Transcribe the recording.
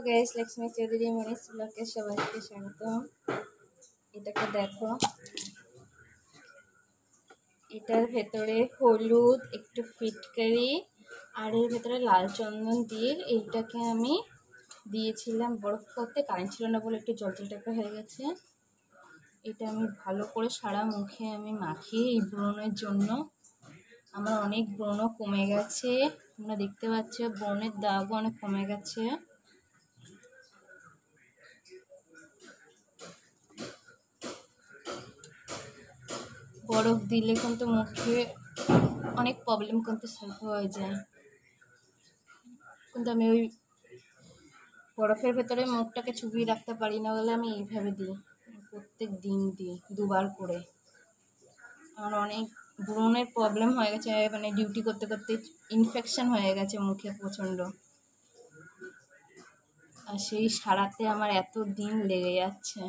Guys, Lakshmi Chowdhury মনীষ ব্লগে সবাইকে স্বাগত। এটাকে দেখো, এটার ভেতরে হলুদ, একটু ফিটকারি আর এর ভেতরে লাল চন্দন দিয়ে এইটাকে আমি দিয়েছিলাম বরফ করতে। কারেন্ট ছিল না বলে একটু জল জল টাইপের হয়ে গেছে। এটা আমি ভালো করে সারা মুখে আমি মাখি এই ব্রণের জন্য। আমার অনেক ব্রণ কমে গেছে, তোমরা দেখতে পাচ্ছ ব্রণের দাগও অনেক কমে গেছে। বরফ দিলে কিন্তু মুখে অনেক প্রবলেম কিন্তু সলভ হয়ে যায়, কিন্তু আমি ওই বরফের ভেতরে মুখটাকে চুবিয়ে রাখতে পারি না বলে আমি এইভাবে দিই, প্রত্যেক দিন দিই 2 বার করে। আমার অনেক ব্রণের প্রবলেম হয়ে গেছে, মানে ডিউটি করতে করতে ইনফেকশন হয়ে গেছে মুখে প্রচণ্ড, আর সেই সারাতে আমার এত দিন লেগে যাচ্ছে।